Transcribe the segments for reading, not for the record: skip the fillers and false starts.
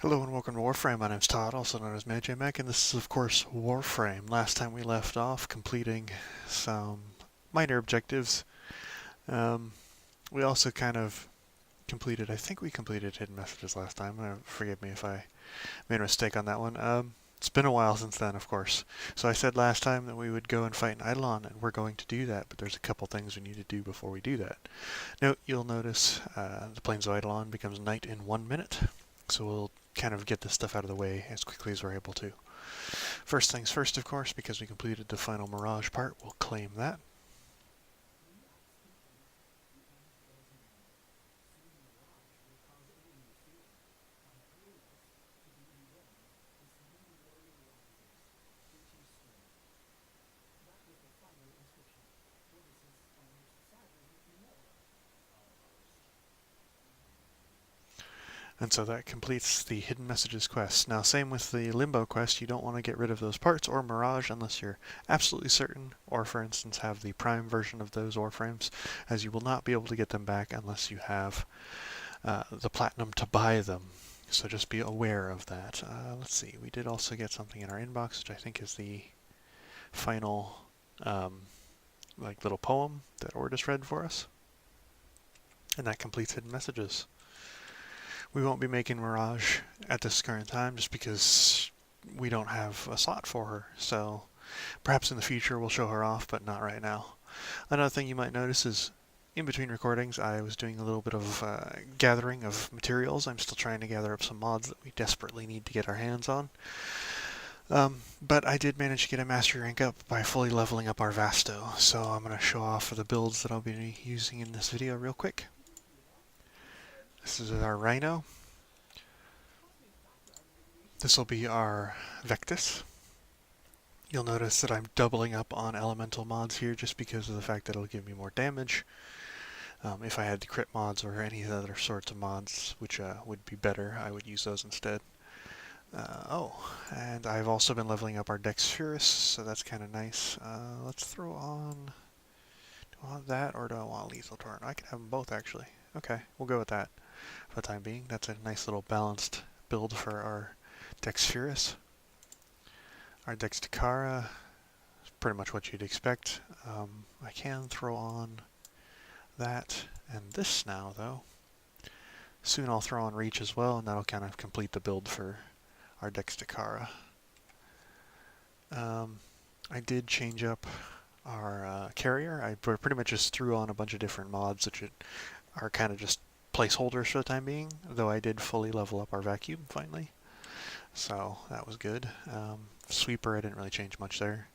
Hello and welcome to Warframe. My name's Todd, also known as MajMac, and this is of course Warframe. Last time we left off completing some minor objectives. Um, we also kind of completed, I think we completed hidden messages last time. Forgive me if I made a mistake on that one. It's been a while since then, of course. So I said last time that we would go and fight an Eidolon, and we're going to do that, but there's a couple things we need to do before we do that. Note, you'll notice the Plains of Eidolon becomes night in 1 minute, so we'll kind of get this stuff out of the way as quickly as we're able to. First things first, of course, because we completed the final Mirage part, we'll claim that. And so that completes the Hidden Messages quest. Now, same with the Limbo quest, you don't want to get rid of those parts or Mirage unless you're absolutely certain, or for instance have the Prime version of those Warframes, as you will not be able to get them back unless you have the Platinum to buy them. So just be aware of that. Let's see, we did also get something in our inbox, which I think is the final little poem that Ordis read for us. And that completes Hidden Messages. We won't be making Mirage at this current time just because we don't have a slot for her. So perhaps in the future we'll show her off, but not right now. Another thing you might notice is in between recordings I was doing a little bit of gathering of materials. I'm still trying to gather up some mods that we desperately need to get our hands on. But I did manage to get a mastery rank up by fully leveling up our Vasto, so I'm going to show off the builds that I'll be using in this video real quick. This is our Rhino. This will be our Vectus. You'll notice that I'm doubling up on elemental mods here just because of the fact that it'll give me more damage. If I had the crit mods or any other sorts of mods which would be better, I would use those instead. And I've also been leveling up our Dexterous, so that's kind of nice. Let's throw on... Do I want that or do I want Lethal Torrent? I can have them both actually. Okay, we'll go with that for the time being. That's a nice little balanced build for our Dexterous. Our Dextakara is pretty much what you'd expect. I can throw on that and this now though. Soon I'll throw on Reach as well, and that'll kind of complete the build for our Dextakara. I did change up our carrier. I pretty much just threw on a bunch of different mods that are kind of just placeholders for the time being, though I did fully level up our vacuum finally. So that was good. Sweeper, I didn't really change much there.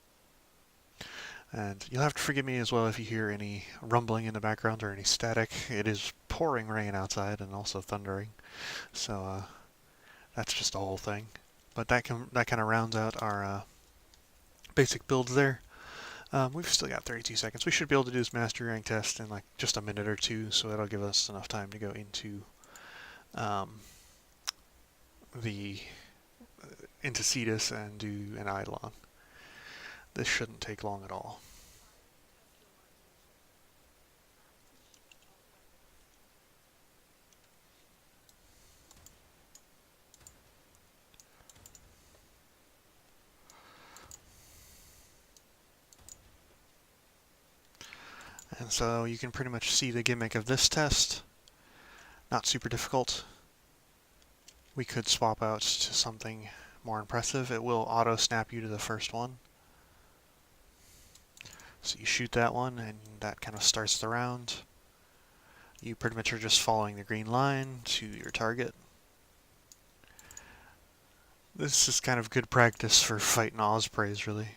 And you'll have to forgive me as well if you hear any rumbling in the background or any static. It is pouring rain outside and also thundering. So that's just the whole thing. But that kind of rounds out our basic builds there. We've still got 32 seconds. We should be able to do this mastery rank test in like just a minute or two, so that'll give us enough time to go into Cetus and do an Eidolon. This shouldn't take long at all. And so you can pretty much see the gimmick of this test. Not super difficult. We could swap out to something more impressive. It will auto snap you to the first one. So you shoot that one and that kind of starts the round. You pretty much are just following the green line to your target. This is kind of good practice for fighting ospreys, really.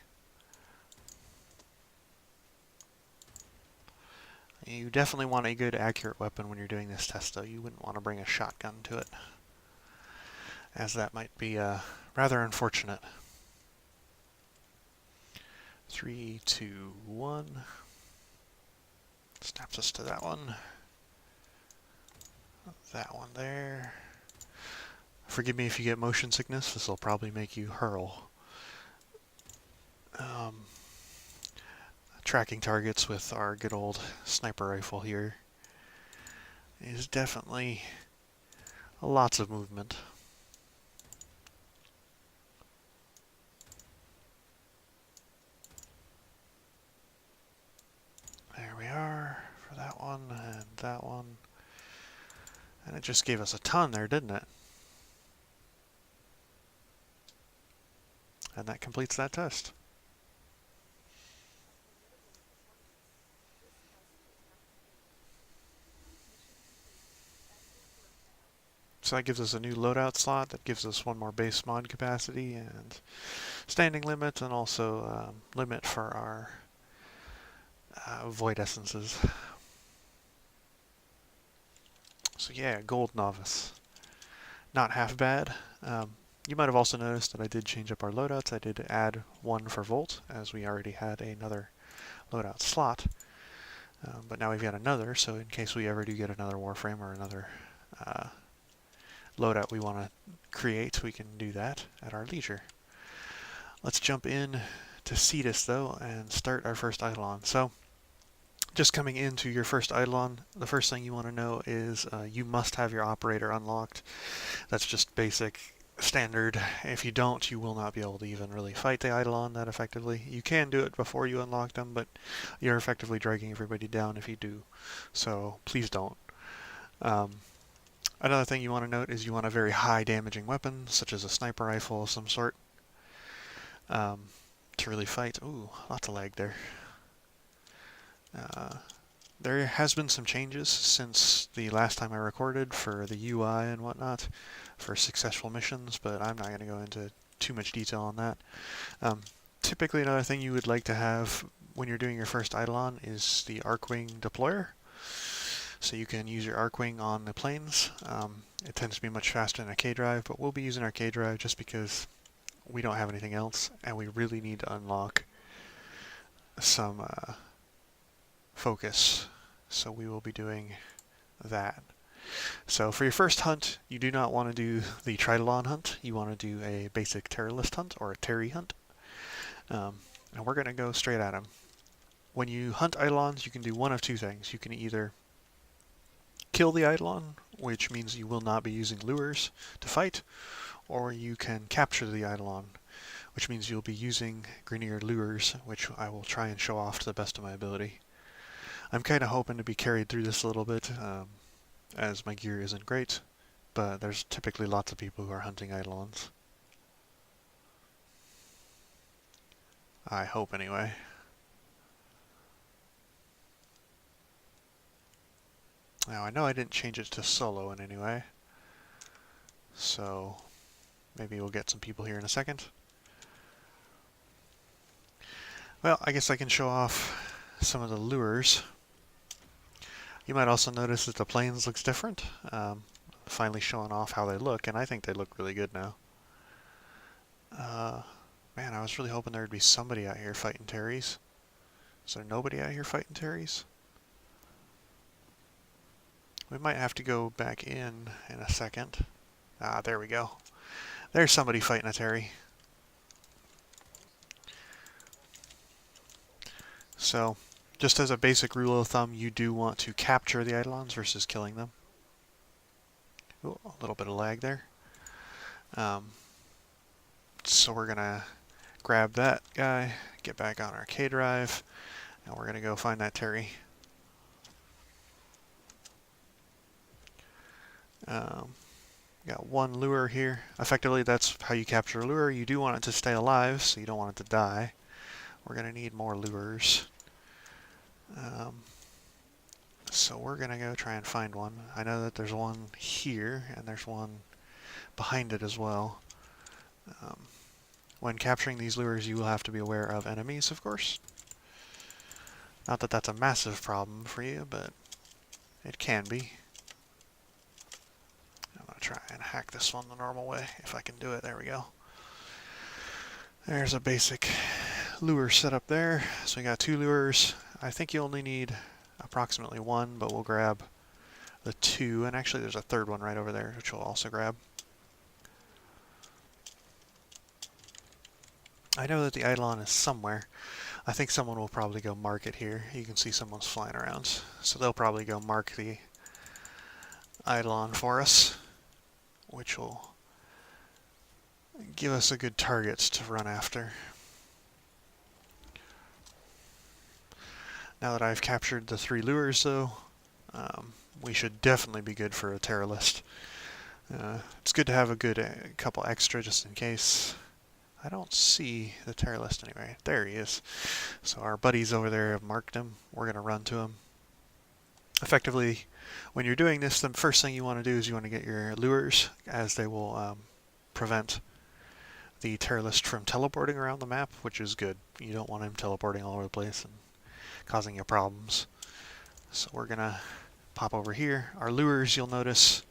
You definitely want a good accurate weapon when you're doing this test though. You wouldn't want to bring a shotgun to it, as that might be rather unfortunate. 3, 2, 1. Snaps us to that one. That one there. Forgive me if you get motion sickness. This will probably make you hurl. Tracking targets with our good old sniper rifle here is definitely lots of movement. that one, and that one. And it just gave us a ton there, didn't it? And that completes that test. So that gives us a new loadout slot, that gives us one more base mod capacity, and standing limit, and also limit for our void essences. So yeah, gold novice. Not half bad. You might have also noticed that I did change up our loadouts. I did add one for Volt, as we already had another loadout slot. But now we've got another, so in case we ever do get another Warframe or another loadout we want to create, we can do that at our leisure. Let's jump in to Cetus, though, and start our first Eidolon. So, just coming into your first Eidolon, the first thing you want to know is you must have your operator unlocked. That's just basic, standard. If you don't, you will not be able to even really fight the Eidolon that effectively. You can do it before you unlock them, but you're effectively dragging everybody down if you do. So, please don't. Another thing you want to note is you want a very high damaging weapon, such as a sniper rifle of some sort, to really fight. Ooh, lots of lag there. There has been some changes since the last time I recorded for the UI and whatnot for successful missions, but I'm not going to go into too much detail on that. Typically, another thing you would like to have when you're doing your first Eidolon is the Arcwing deployer. So you can use your Arcwing on the planes. It tends to be much faster than a K-drive, but we'll be using our K-drive just because we don't have anything else, and we really need to unlock some focus. So we will be doing that. So for your first hunt, you do not want to do the Tridolon hunt. You want to do a basic Terrorist hunt or a Terry hunt. And we're going to go straight at him. When you hunt Eidolons, you can do one of two things. You can either kill the Eidolon, which means you will not be using lures to fight, or you can capture the Eidolon, which means you'll be using Grineer lures, which I will try and show off to the best of my ability. I'm kind of hoping to be carried through this a little bit, as my gear isn't great, but there's typically lots of people who are hunting Eidolons. I hope, anyway. Now, I know I didn't change it to solo in any way, so maybe we'll get some people here in a second. Well, I guess I can show off some of the lures. You might also notice that the planes looks different. Finally showing off how they look, and I think they look really good now. Man, I was really hoping there would be somebody out here fighting Terries. Is there nobody out here fighting Terries? We might have to go back in a second. Ah, there we go. There's somebody fighting a Terry. So, just as a basic rule of thumb, you do want to capture the Eidolons versus killing them. Ooh, a little bit of lag there. So we're going to grab that guy, get back on our K-drive, and we're going to go find that Terry. Got one lure here. Effectively, that's how you capture a lure. You do want it to stay alive, so you don't want it to die. We're going to need more lures. So we're going to go try and find one. I know that there's one here, and there's one behind it as well. When capturing these lures, you will have to be aware of enemies, of course. Not that that's a massive problem for you, but it can be. I'm going to try and hack this one the normal way, if I can do it. There we go. There's a basic lure setup there. So we got two lures. I think you only need approximately one, but we'll grab the two. And actually there's a third one right over there, which we'll also grab. I know that the Eidolon is somewhere. I think someone will probably go mark it here. You can see someone's flying around. So they'll probably go mark the Eidolon for us, which will give us a good target to run after. Now that I've captured the three lures, though, we should definitely be good for a terror list. It's good to have a good couple extra just in case. I don't see the terror list anyway. There he is. So our buddies over there have marked him. We're going to run to him. Effectively, when you're doing this, the first thing you want to do is you want to get your lures, as they will prevent the terror list from teleporting around the map, which is good. You don't want him teleporting all over the place and causing you problems. So we're going to pop over here. Our lures, you'll notice,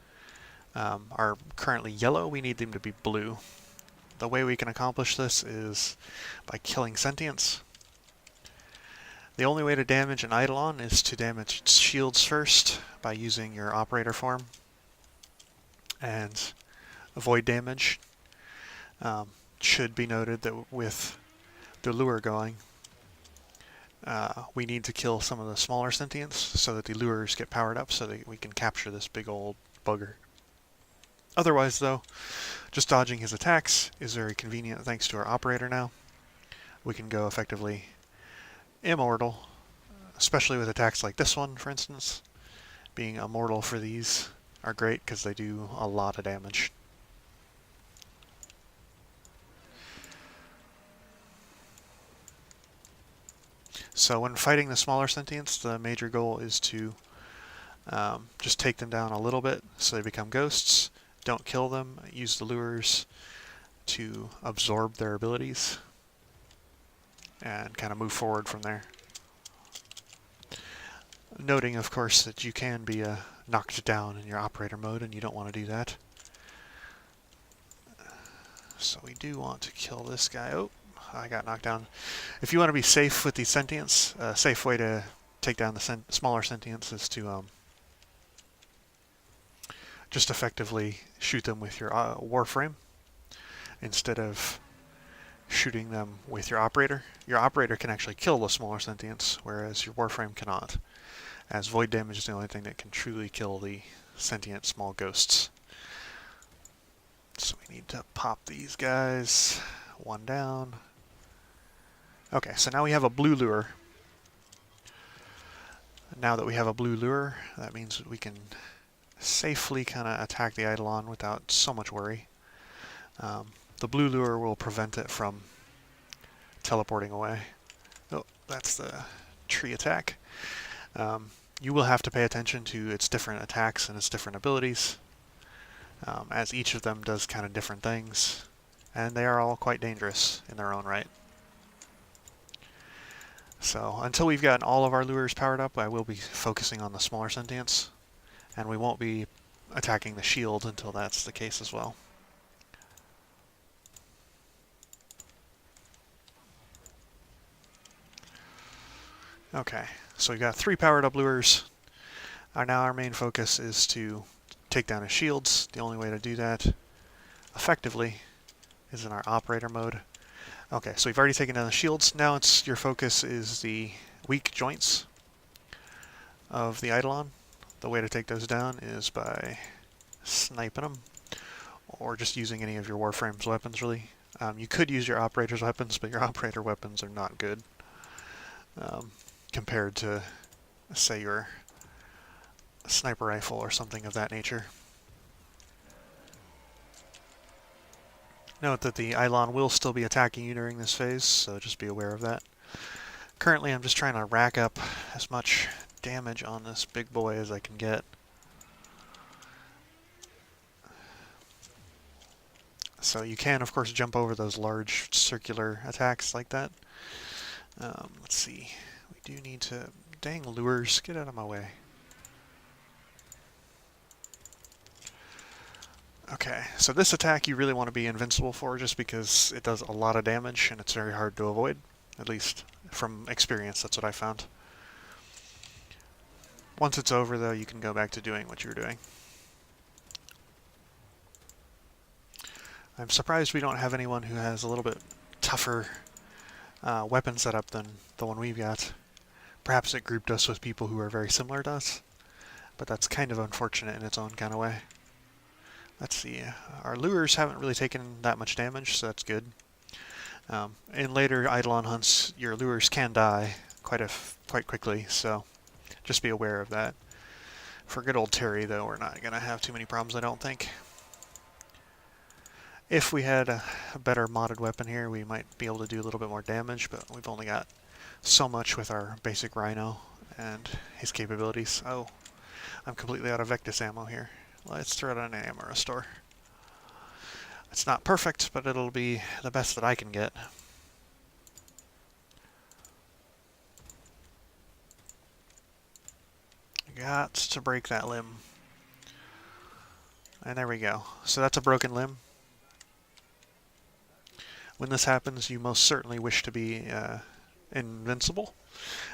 are currently yellow. We need them to be blue. The way we can accomplish this is by killing sentients. The only way to damage an Eidolon is to damage its shields first by using your operator form and avoid damage. Should be noted that with the lure going, we need to kill some of the smaller sentients so that the lures get powered up so that we can capture this big old bugger. Otherwise, though, just dodging his attacks is very convenient thanks to our operator now. We can go effectively immortal, especially with attacks like this one, for instance. Being immortal for these are great because they do a lot of damage. So when fighting the smaller sentients, the major goal is to just take them down a little bit so they become ghosts. Don't kill them. Use the lures to absorb their abilities and kind of move forward from there. Noting, of course, that you can be knocked down in your operator mode, and you don't want to do that. So we do want to kill this guy. Oh, I got knocked down. If you want to be safe with these sentients, a safe way to take down the smaller sentients is to just effectively shoot them with your Warframe instead of shooting them with your operator. Your operator can actually kill the smaller sentients, whereas your Warframe cannot, as void damage is the only thing that can truly kill the sentient small ghosts. So we need to pop these guys. One down. Okay, so now we have a blue lure. Now that we have a blue lure, that means that we can safely kind of attack the Eidolon without so much worry. The blue lure will prevent it from teleporting away. Oh, that's the tree attack. You will have to pay attention to its different attacks and its different abilities, as each of them does kind of different things, and they are all quite dangerous in their own right. So until we've gotten all of our lures powered up, I will be focusing on the smaller sentients, and we won't be attacking the shield until that's the case as well. Okay, so we've got 3 powered up lures. Now our main focus is to take down his shields. The only way to do that effectively is in our operator mode. Okay, so we've already taken down the shields. Now your focus is the weak joints of the Eidolon. The way to take those down is by sniping them, or just using any of your Warframe's weapons, really. You could use your operator's weapons, but your operator weapons are not good compared to, say, your sniper rifle or something of that nature. Note that the Eidolon will still be attacking you during this phase, so just be aware of that. Currently, I'm just trying to rack up as much damage on this big boy as I can get. So you can, of course, jump over those large circular attacks like that. Let's see. We do need to... Dang lures, get out of my way. Okay, so this attack you really want to be invincible for just because it does a lot of damage and it's very hard to avoid. At least from experience, that's what I found. Once it's over, though, you can go back to doing what you were doing. I'm surprised we don't have anyone who has a little bit tougher weapon setup than the one we've got. Perhaps it grouped us with people who are very similar to us, but that's kind of unfortunate in its own kind of way. Let's see, our lures haven't really taken that much damage, so that's good. In later Eidolon hunts, your lures can die quite quickly, so just be aware of that. For good old Terry, though, we're not going to have too many problems, I don't think. If we had a better modded weapon here, we might be able to do a little bit more damage, but we've only got so much with our basic Rhino and his capabilities. Oh, I'm completely out of Vectis ammo here. Let's throw it on an ammo restore. It's not perfect, but it'll be the best that I can get. Got to break that limb. And there we go. So that's a broken limb. When this happens, you most certainly wish to be invincible,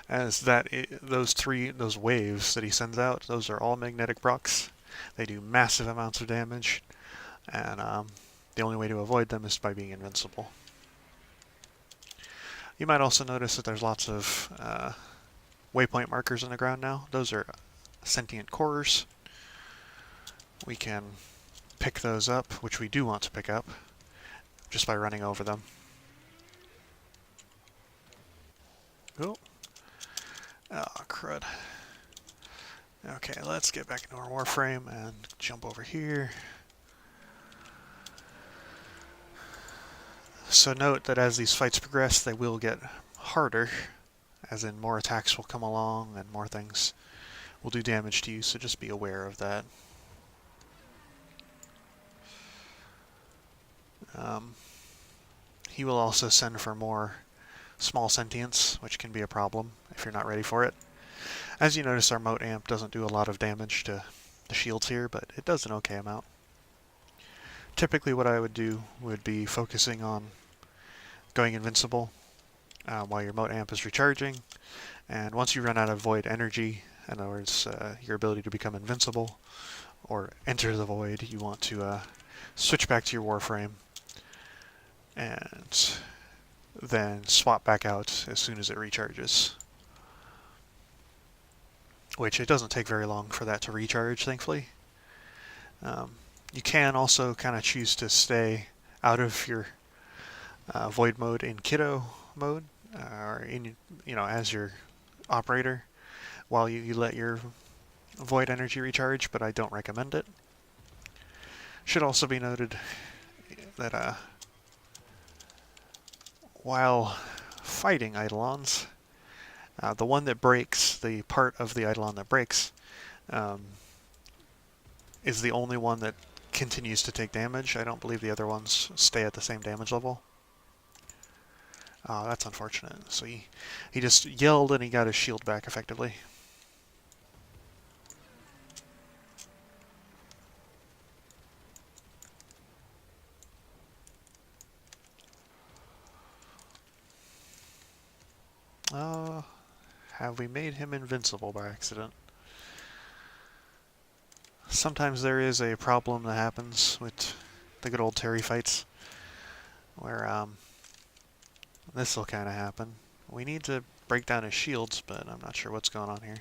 as those waves that he sends out, those are all magnetic procs. They do massive amounts of damage, and the only way to avoid them is by being invincible. You might also notice that there's lots of waypoint markers on the ground now. Those are sentient cores. We can pick those up, which we do want to pick up, just by running over them. Oh. Oh, crud. Okay, let's get back into our Warframe and jump over here. So note that as these fights progress, they will get harder, as in more attacks will come along and more things will do damage to you, so just be aware of that. He will also send for more small sentients, which can be a problem if you're not ready for it. As you notice, our moat amp doesn't do a lot of damage to the shields here, but it does an okay amount. Typically what I would do would be focusing on going invincible while your moat amp is recharging, and once you run out of void energy, in other words, your ability to become invincible or enter the void, you want to switch back to your Warframe and then swap back out as soon as it recharges. Which it doesn't take very long for that to recharge, thankfully. You can also kind of choose to stay out of your void mode in kiddo mode, or in as your operator, while you let your void energy recharge, but I don't recommend it. Should also be noted that while fighting Eidolons, the one that breaks, the part of the Eidolon that breaks, is the only one that continues to take damage. I don't believe the other ones stay at the same damage level. Oh, that's unfortunate. So he just yelled and he got his shield back effectively. Have we made him invincible by accident? Sometimes there is a problem that happens with the good old Terry fights, where this will kind of happen. We need to break down his shields, but I'm not sure what's going on here.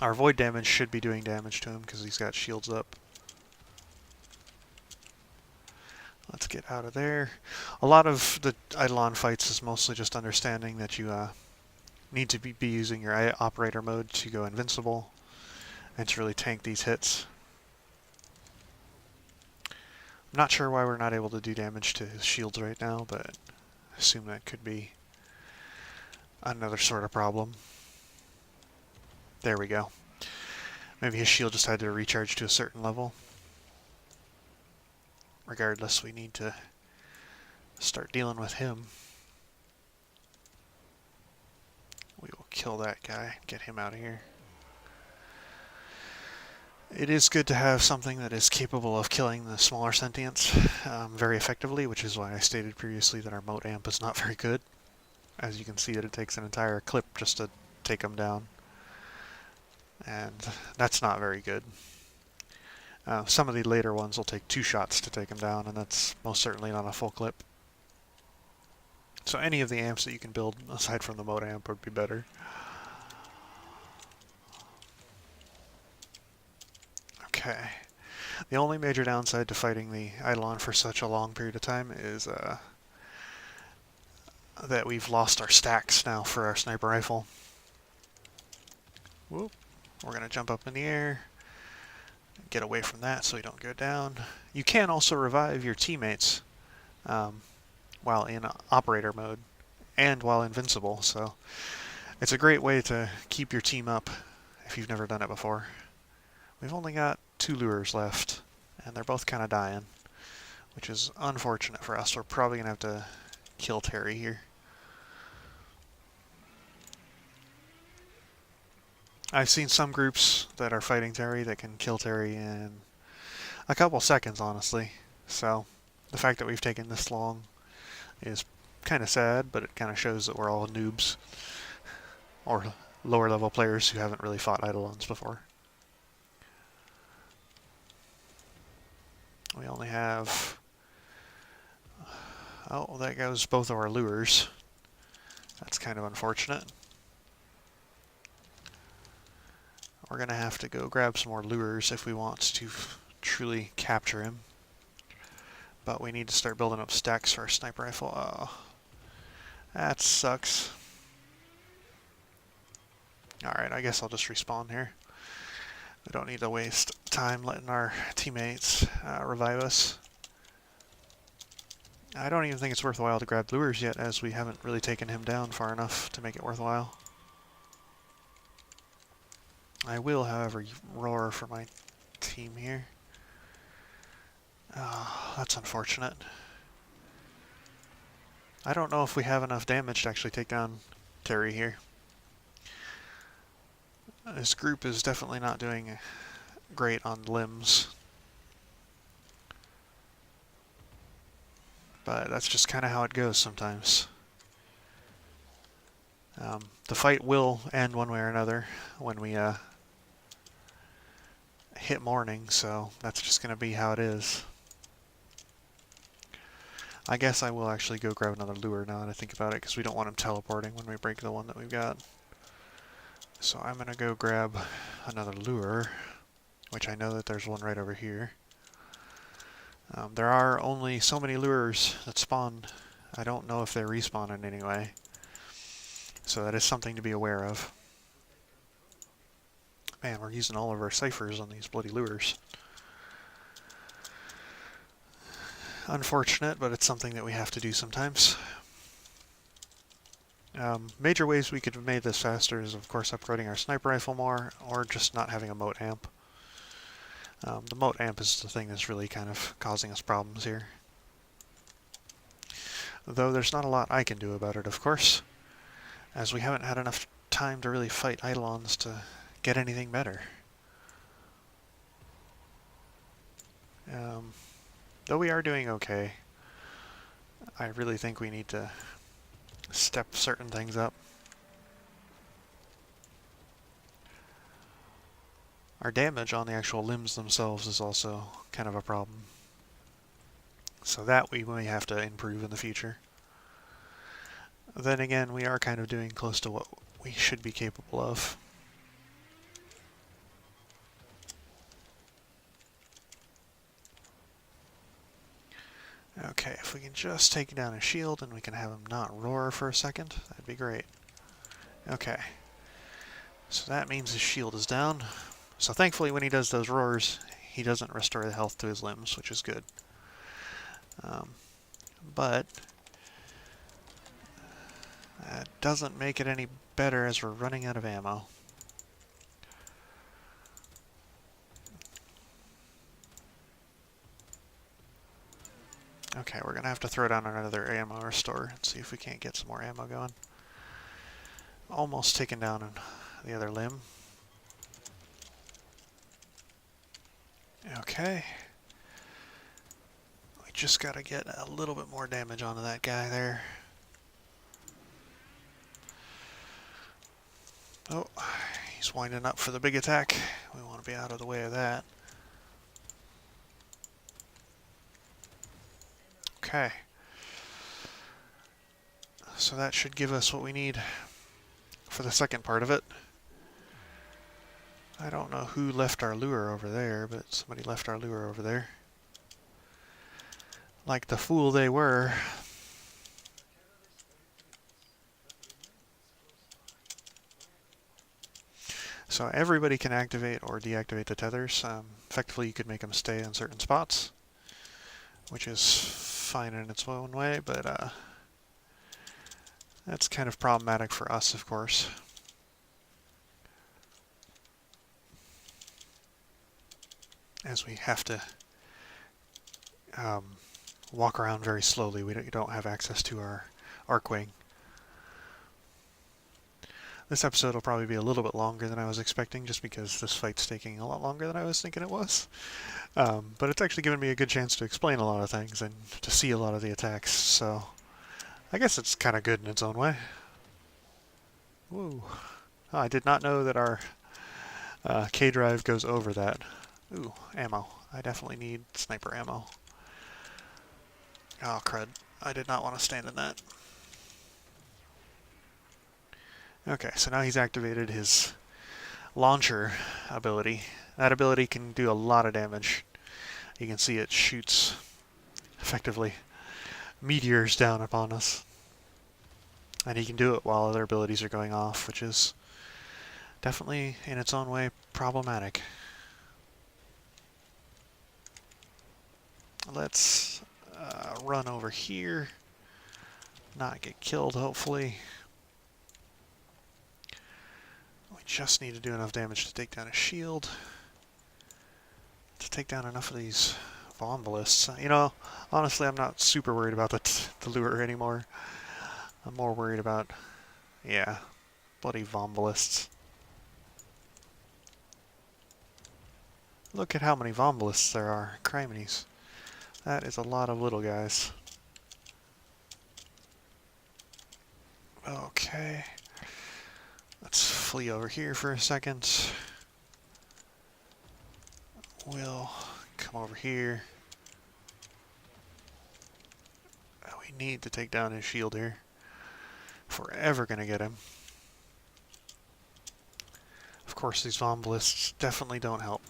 Our void damage should be doing damage to him because he's got shields up. Let's get out of there. A lot of the Eidolon fights is mostly just understanding that you need to be using your operator mode to go invincible and to really tank these hits. I'm not sure why we're not able to do damage to his shields right now, but I assume that could be another sort of problem. There we go. Maybe his shield just had to recharge to a certain level. Regardless, we need to start dealing with him. We will kill that guy, get him out of here. It is good to have something that is capable of killing the smaller sentients very effectively, which is why I stated previously that our moat amp is not very good. As you can see, that it takes an entire clip just to take them down. And that's not very good. Some of the later ones will take 2 shots to take them down, and that's most certainly not a full clip. So any of the amps that you can build, aside from the moat amp, would be better. Okay. The only major downside to fighting the Eidolon for such a long period of time is that we've lost our stacks now for our sniper rifle. Whoop. We're going to jump up in the air, get away from that so we don't go down. You can also revive your teammates while in operator mode and while invincible, so it's a great way to keep your team up if you've never done it before. We've only got 2 lures left, and they're both kind of dying, which is unfortunate for us. We're probably going to have to kill Terry here. I've seen some groups that are fighting Terry that can kill Terry in a couple seconds, honestly. So the fact that we've taken this long is kind of sad, but it kind of shows that we're all noobs or lower level players who haven't really fought Eidolons before. We only have... Oh, that goes both of our lures. That's kind of unfortunate. We're going to have to go grab some more lures if we want to truly capture him. But we need to start building up stacks for our sniper rifle. Oh, that sucks. Alright, I guess I'll just respawn here. We don't need to waste time letting our teammates revive us. I don't even think it's worthwhile to grab lures yet, as we haven't really taken him down far enough to make it worthwhile. I will, however, roar for my team here. Oh, that's unfortunate. I don't know if we have enough damage to actually take down Terry here. This group is definitely not doing great on limbs. But that's just kind of how it goes sometimes. The fight will end one way or another when we hit morning, so that's just going to be how it is. I guess I will actually go grab another lure now that I think about it, because we don't want him teleporting when we break the one that we've got. So I'm going to go grab another lure, which I know that there's one right over here. There are only so many lures that spawn. I don't know if they respawn in any way. So that is something to be aware of. Man, we're using all of our ciphers on these bloody lures. Unfortunate, but it's something that we have to do sometimes. Major ways we could have made this faster is, of course, upgrading our sniper rifle more, or just not having a mote amp. The mote amp is the thing that's really kind of causing us problems here. Though there's not a lot I can do about it, of course, as we haven't had enough time to really fight Eidolons to get anything better. Though we are doing okay, I really think we need to step certain things up. Our damage on the actual limbs themselves is also kind of a problem. So that we may have to improve in the future. Then again, we are kind of doing close to what we should be capable of. Okay, if we can just take down his shield and we can have him not roar for a second, that'd be great. Okay. So that means his shield is down. So thankfully when he does those roars, he doesn't restore the health to his limbs, which is good. But that doesn't make it any better as we're running out of ammo. Okay, we're going to have to throw down another ammo restore and see if we can't get some more ammo going. Almost taken down the other limb. Okay. We just got to get a little bit more damage onto that guy there. Oh, he's winding up for the big attack. We want to be out of the way of that. Okay. So that should give us what we need for the second part of it. I don't know who left our lure over there, but somebody left our lure over there. Like the fool they were. So everybody can activate or deactivate the tethers. Effectively, you could make them stay in certain spots, which is fine in its own way, but that's kind of problematic for us, of course. As we have to walk around very slowly. We don't have access to our Arcwing. This episode will probably be a little bit longer than I was expecting, just because this fight's taking a lot longer than I was thinking it was. But it's actually given me a good chance to explain a lot of things and to see a lot of the attacks, so I guess it's kind of good in its own way. Woo. Oh, I did not know that our K-drive goes over that. Ooh, ammo. I definitely need sniper ammo. Oh, crud. I did not want to stand in that. Okay, so now he's activated his launcher ability. That ability can do a lot of damage. You can see it shoots, effectively, meteors down upon us. And he can do it while other abilities are going off, which is definitely, in its own way, problematic. Let's run over here. Not get killed, hopefully. We just need to do enough damage to take down a shield. To take down enough of these Vombalists. You know, honestly, I'm not super worried about the lure anymore. I'm more worried about, yeah, bloody Vombalists. Look at how many Vombalists there are. Criminies. That is a lot of little guys. Okay. Let's flee over here for a second. We'll come over here. We need to take down his shield here. If we're ever going to get him. Of course, these Vombalists definitely don't help.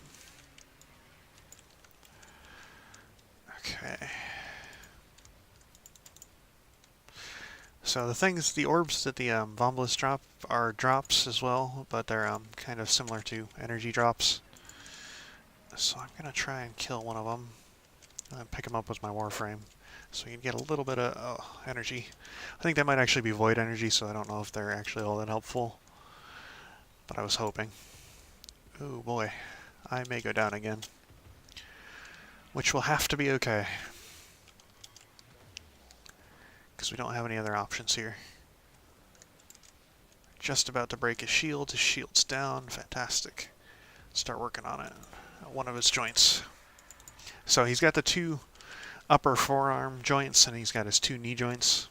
Okay. So the things, the orbs that the Vombalists drop are drops as well, but they're kind of similar to energy drops. So I'm going to try and kill one of them and pick him up with my Warframe so you can get a little bit of energy. I think that might actually be void energy, so I don't know if they're actually all that helpful, but I was hoping. Oh boy, I may go down again, which will have to be okay, because we don't have any other options here. Just about to break his shield's down, fantastic. Start working on it. One of his joints. So he's got the two upper forearm joints, and he's got his two knee joints.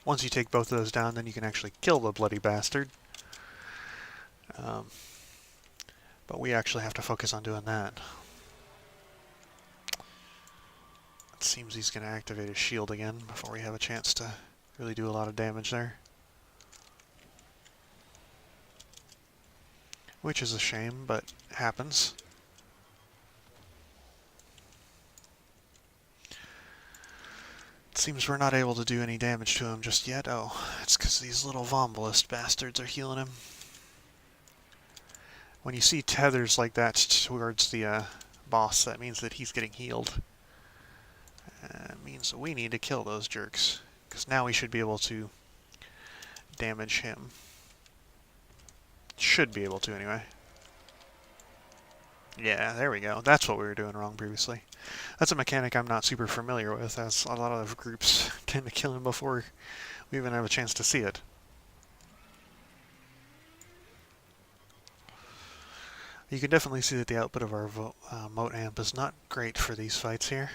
Once you take both of those down, then you can actually kill the bloody bastard. But we actually have to focus on doing that. It seems he's going to activate his shield again before we have a chance to really do a lot of damage there. Which is a shame, but happens. It seems we're not able to do any damage to him just yet. Oh, it's because these little Vombalist bastards are healing him. When you see tethers like that towards the boss, that means that he's getting healed. It means that we need to kill those jerks, because now we should be able to damage him. Should be able to, anyway. Yeah, there we go. That's what we were doing wrong previously. That's a mechanic I'm not super familiar with, as a lot of groups tend to kill him before we even have a chance to see it. You can definitely see that the output of our mote amp is not great for these fights here,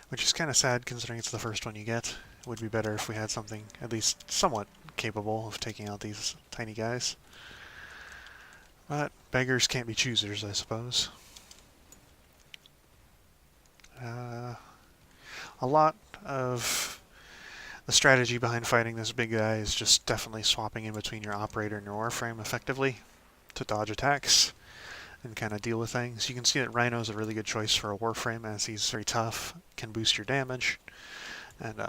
which is kind of sad considering it's the first one you get. It would be better if we had something at least somewhat capable of taking out these tiny guys. But beggars can't be choosers, I suppose. A lot of the strategy behind fighting this big guy is just definitely swapping in between your operator and your Warframe effectively to dodge attacks and kind of deal with things. You can see that Rhino's a really good choice for a Warframe, as he's very tough, can boost your damage, and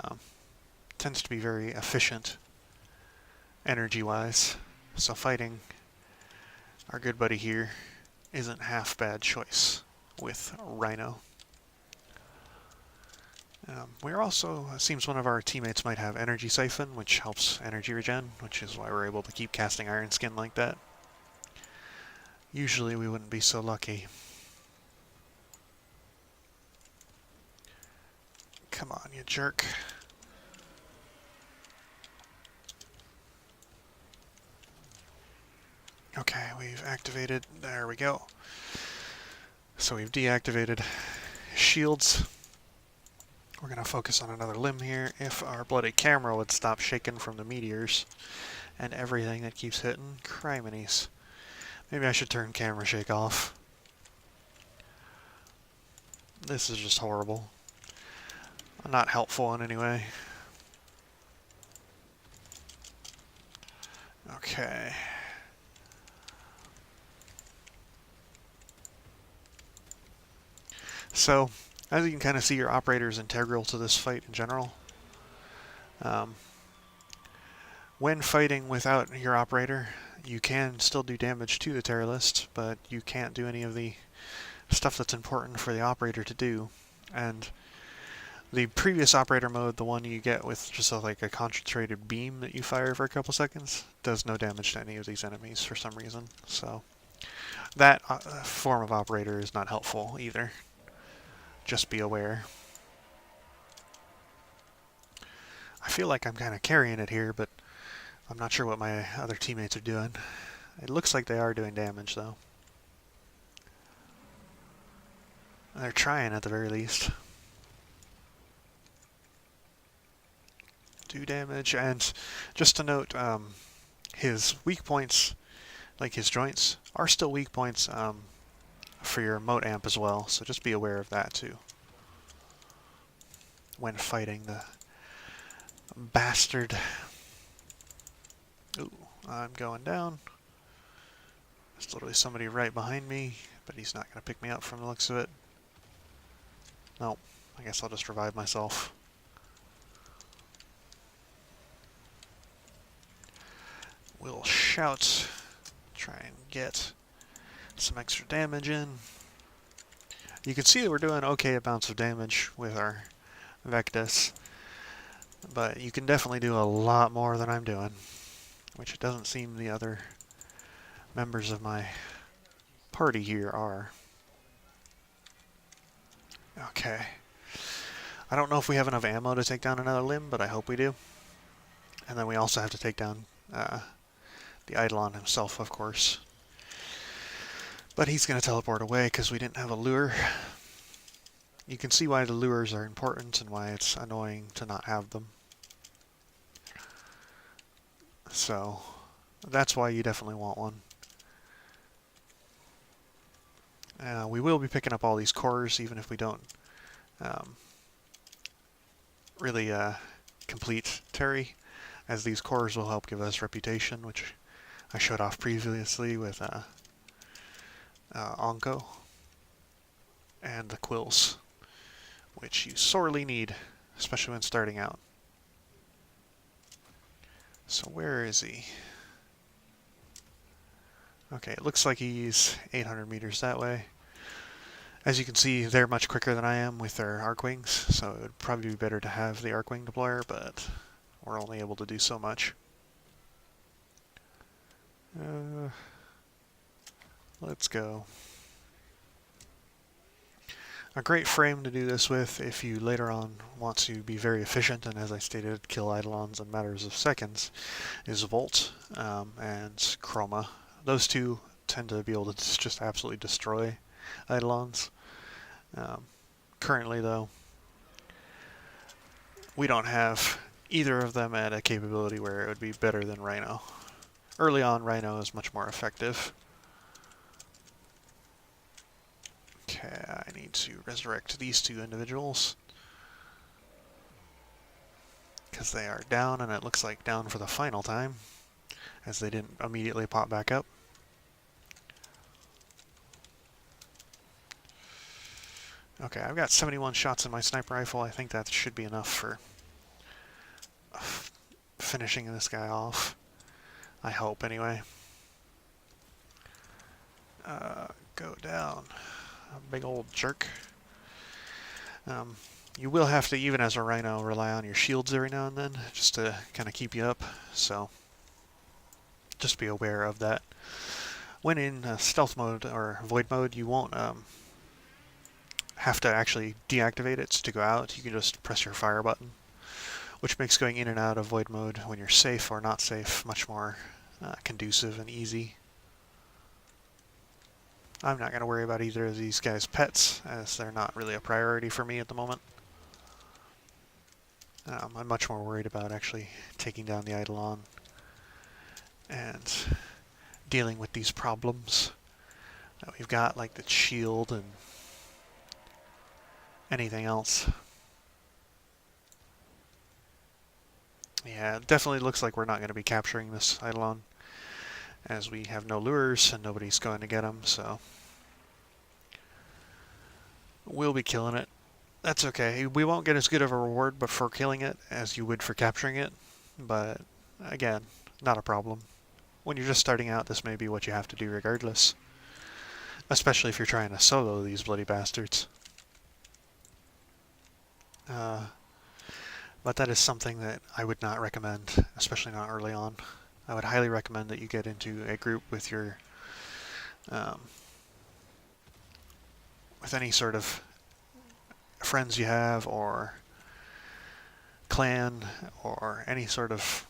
tends to be very efficient energy-wise. So fighting our good buddy here isn't half bad choice with Rhino. We're also, it seems one of our teammates might have Energy Siphon, which helps energy regen, which is why we're able to keep casting Iron Skin like that. Usually we wouldn't be so lucky. Come on, you jerk. Okay, we've activated, there we go. So we've deactivated shields. We're going to focus on another limb here. If our bloody camera would stop shaking from the meteors and everything that keeps hitting, criminies. Maybe I should turn camera shake off. This is just horrible. Not helpful in any way. Okay. So, as you can kind of see, your operator is integral to this fight in general. When fighting without your operator, you can still do damage to the terror list, but you can't do any of the stuff that's important for the operator to do. And the previous operator mode, the one you get with just like a concentrated beam that you fire for a couple seconds, does no damage to any of these enemies for some reason. So that form of operator is not helpful either. Just be aware. I feel like I'm kind of carrying it here, but I'm not sure what my other teammates are doing. It looks like they are doing damage, though. They're trying at the very least. Do damage, and just to note, his weak points, like his joints, are still weak points for your mote amp as well, so just be aware of that too when fighting the bastard. Ooh, I'm going down. There's literally somebody right behind me, but he's not going to pick me up from the looks of it. Nope, I guess I'll just revive myself. We'll shout, try and get some extra damage in. You can see that we're doing okay amounts of damage with our Vectus, but you can definitely do a lot more than I'm doing, which it doesn't seem the other members of my party here are. Okay. I don't know if we have enough ammo to take down another limb, but I hope we do. And then we also have to take down the Eidolon himself, of course. But he's going to teleport away because we didn't have a lure. You can see why the lures are important and why it's annoying to not have them. So, that's why you definitely want one. We will be picking up all these cores, even if we don't really complete Terry, as these cores will help give us reputation, which I showed off previously with Onko and the quills, which you sorely need, especially when starting out. So where is he? Okay, it looks like he's 800 meters that way. As you can see, they're much quicker than I am with their arc wings, so it would probably be better to have the arc wing deployer, but we're only able to do so much. Let's go. A great frame to do this with if you later on want to be very efficient and, as I stated, kill Eidolons in matters of seconds, is Volt and Chroma. Those two tend to be able to just absolutely destroy Eidolons. Currently, though, we don't have either of them at a capability where it would be better than Rhino. Early on, Rhino is much more effective. Okay, I need to resurrect these two individuals because they are down, and it looks like down for the final time, as they didn't immediately pop back up. Okay, I've got 71 shots in my sniper rifle. I think that should be enough for finishing this guy off. I hope, anyway. Go down. A big old jerk. You will have to, even as a Rhino, rely on your shields every now and then, just to kind of keep you up, so just be aware of that. When in stealth mode or void mode, you won't have to actually deactivate it to go out. You can just press your fire button, which makes going in and out of void mode when you're safe or not safe much more conducive and easy. I'm not going to worry about either of these guys' pets, as they're not really a priority for me at the moment. I'm much more worried about actually taking down the Eidolon and dealing with these problems that we've got, like the shield and anything else. Yeah, it definitely looks like we're not going to be capturing this Eidolon, as we have no lures and nobody's going to get them, so we'll be killing it. That's okay. We won't get as good of a reward for killing it as you would for capturing it, but again, not a problem. When you're just starting out, this may be what you have to do regardless, especially if you're trying to solo these bloody bastards. But that is something that I would not recommend, especially not early on. I would highly recommend that you get into a group with your with any sort of friends you have, or clan, or any sort of,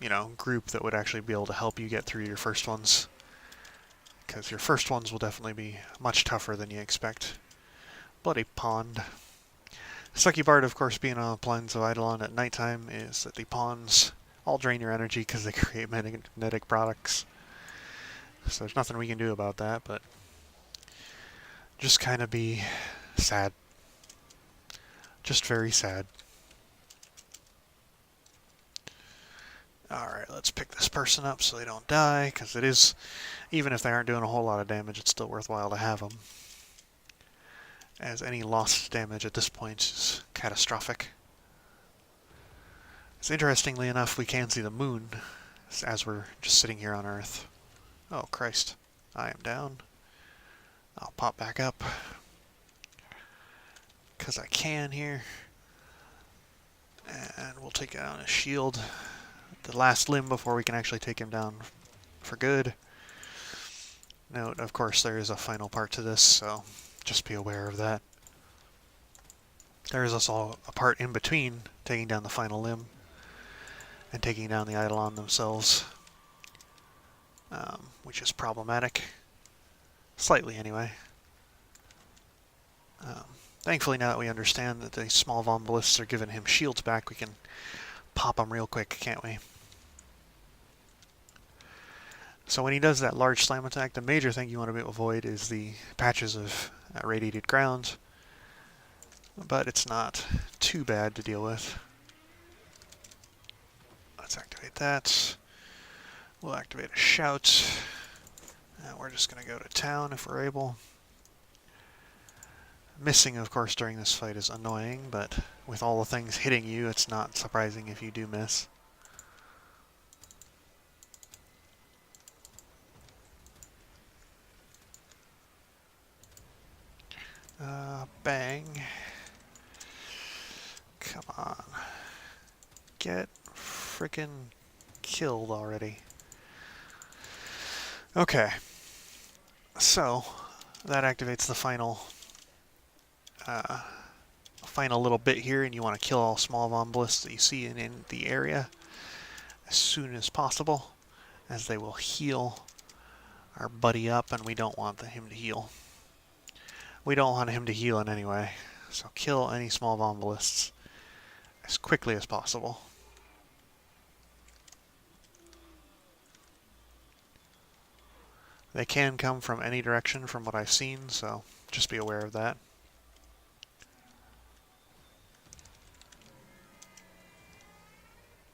you know, group that would actually be able to help you get through your first ones, because your first ones will definitely be much tougher than you expect. Bloody pond. Sucky part, of course, being on the plains of Eidolon at nighttime is that the ponds all drain your energy because they create magnetic products. So there's nothing we can do about that, but just kind of be sad. Just very sad. Alright, let's pick this person up so they don't die, because it is, even if they aren't doing a whole lot of damage, it's still worthwhile to have them, as any lost damage at this point is catastrophic. So interestingly enough, we can see the moon as we're just sitting here on Earth. Oh Christ, I am down. I'll pop back up, because I can here. And we'll take out a shield, the last limb, before we can actually take him down for good. Note, of course, there is a final part to this, so just be aware of that. There is also a part in between taking down the final limb and taking down the Eidolon themselves, which is problematic. Slightly, anyway. Thankfully, now that we understand that the small von ballists are giving him shields back, we can pop them real quick, can't we? So when he does that large slam attack, the major thing you want to avoid is the patches of radiated ground, but it's not too bad to deal with. Let's activate that. We'll activate a shout. We're just going to go to town if we're able. Missing, of course, during this fight is annoying, but with all the things hitting you, it's not surprising if you do miss. Bang. Come on. Get frickin' killed already. Okay. So, that activates the final little bit here, and you want to kill all small von ballists that you see in the area as soon as possible, as they will heal our buddy up, and we don't want him to heal. We don't want him to heal in any way, so kill any small von ballists as quickly as possible. They can come from any direction from what I've seen, so just be aware of that.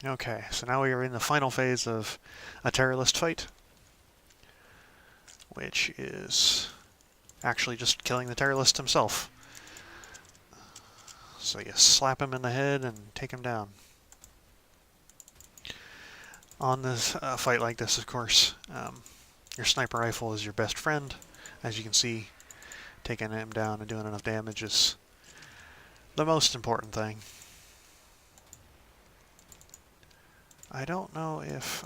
Okay, so now we are in the final phase of a terrorist fight, which is actually just killing the terrorist himself. So you slap him in the head and take him down. On this fight like this, of course, your sniper rifle is your best friend. As you can see, taking him down and doing enough damage is the most important thing. I don't know if,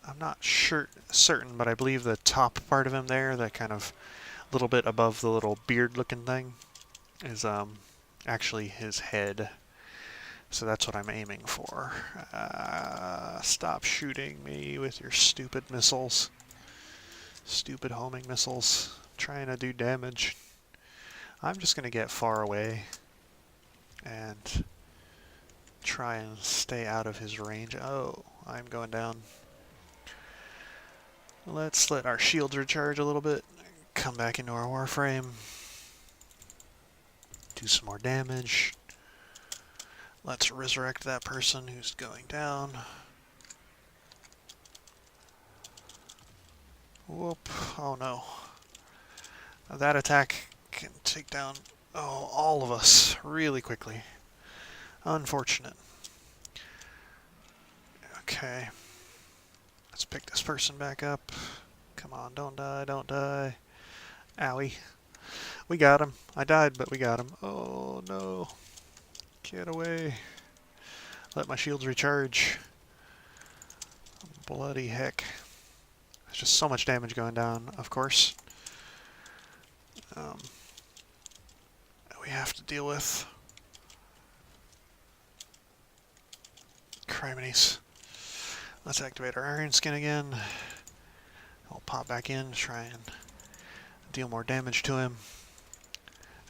I'm not certain, but I believe the top part of him there, that kind of little bit above the little beard looking thing, is actually his head. So that's what I'm aiming for. Stop shooting me with your stupid missiles. Stupid homing missiles. Trying to do damage. I'm just going to get far away and try and stay out of his range. Oh, I'm going down. Let's let our shields recharge a little bit. Come back into our Warframe. Do some more damage. Let's resurrect that person who's going down. Whoop. Oh no. That attack can take down all of us really quickly. Unfortunate. Okay. Let's pick this person back up. Come on, don't die, don't die. Owie. We got him. I died, but we got him. Oh no. Get away. Let my shields recharge. Bloody heck. There's just so much damage going down, of course. We have to deal with. Criminies. Let's activate our Iron Skin again. I'll pop back in to try and deal more damage to him.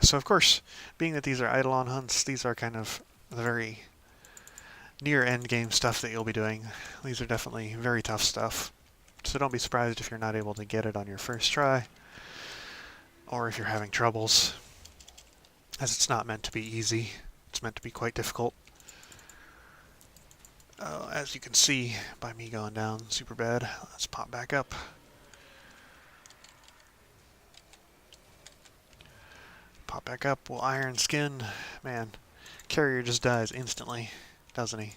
So of course, being that these are Eidolon hunts, these are kind of the very near endgame stuff that you'll be doing. These are definitely very tough stuff. So don't be surprised if you're not able to get it on your first try, or if you're having troubles, as it's not meant to be easy. It's meant to be quite difficult. As you can see by me going down super bad. Let's pop back up. Pop back up. We'll Iron Skin. Man, Carrier just dies instantly, doesn't he?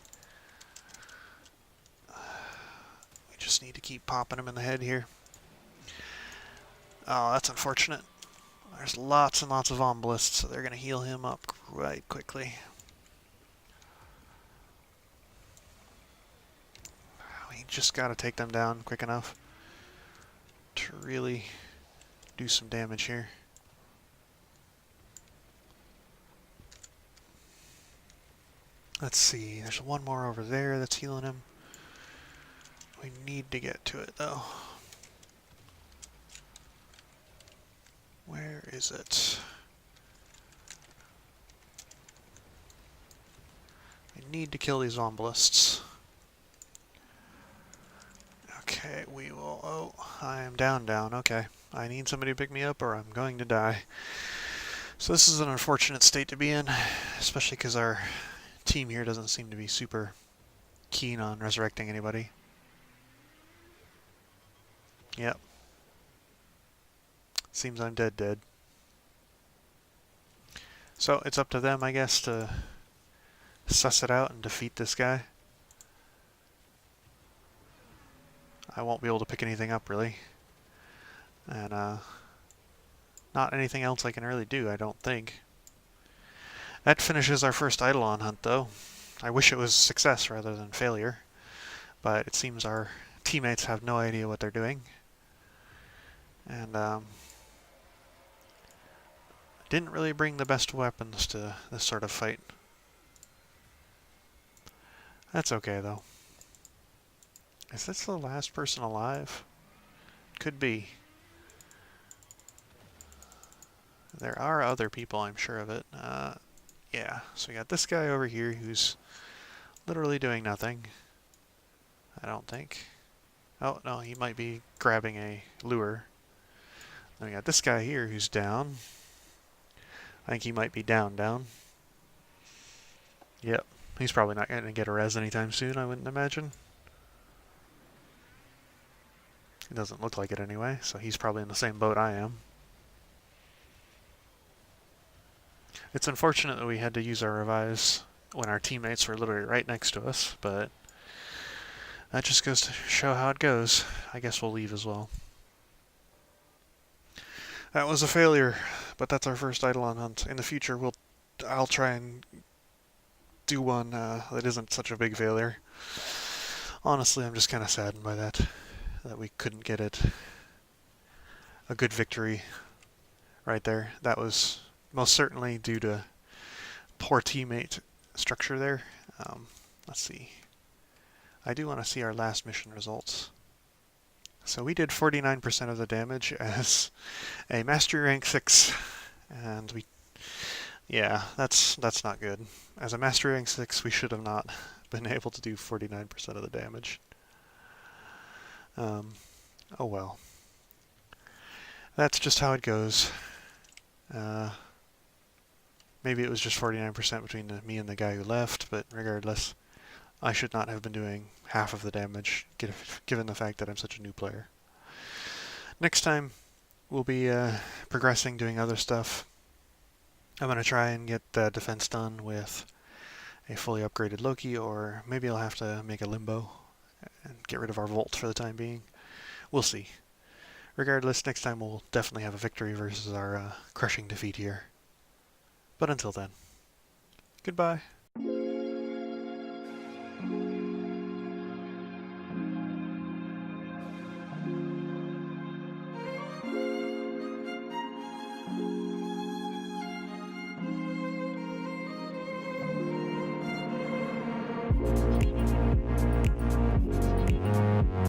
We just need to keep popping him in the head here. Oh, that's unfortunate. There's lots and lots of Ombelists, so they're going to heal him up quite quickly. We just got to take them down quick enough to really do some damage here. Let's see, there's one more over there that's healing him. We need to get to it, though. Where is it? We need to kill these Ombelists. Okay, we will... Oh, I am down. Okay. I need somebody to pick me up or I'm going to die. So this is an unfortunate state to be in, especially because our team here doesn't seem to be super keen on resurrecting anybody. Yep. Seems I'm dead. So it's up to them, I guess, to suss it out and defeat this guy. I won't be able to pick anything up, really. And, not anything else I can really do, I don't think. That finishes our first Eidolon hunt, though. I wish it was success rather than failure. But it seems our teammates have no idea what they're doing. And, didn't really bring the best weapons to this sort of fight. That's okay, though. Is this the last person alive? Could be. There are other people, I'm sure of it. Yeah, so we got this guy over here who's literally doing nothing. I don't think. Oh, no, he might be grabbing a lure. Then we got this guy here who's down. I think he might be down. Yep, he's probably not going to get a res anytime soon, I wouldn't imagine. It doesn't look like it anyway, so he's probably in the same boat I am. It's unfortunate that we had to use our revives when our teammates were literally right next to us, but that just goes to show how it goes. I guess we'll leave as well. That was a failure, but that's our first Eidolon hunt. In the future, I'll try and do one that isn't such a big failure. Honestly, I'm just kind of saddened by that we couldn't get it. A good victory right there. That was most certainly due to poor teammate structure there. Let's see. I do want to see our last mission results. So we did 49% of the damage as a Mastery Rank 6, and yeah, that's not good. As a Mastery Rank 6, we should have not been able to do 49% of the damage. Oh well. That's just how it goes. Maybe it was just 49% between me and the guy who left, but regardless, I should not have been doing half of the damage, given the fact that I'm such a new player. Next time, we'll be progressing, doing other stuff. I'm going to try and get the defense done with a fully upgraded Loki, or maybe I'll have to make a Limbo and get rid of our Volt for the time being. We'll see. Regardless, next time we'll definitely have a victory versus our crushing defeat here. But until then, goodbye.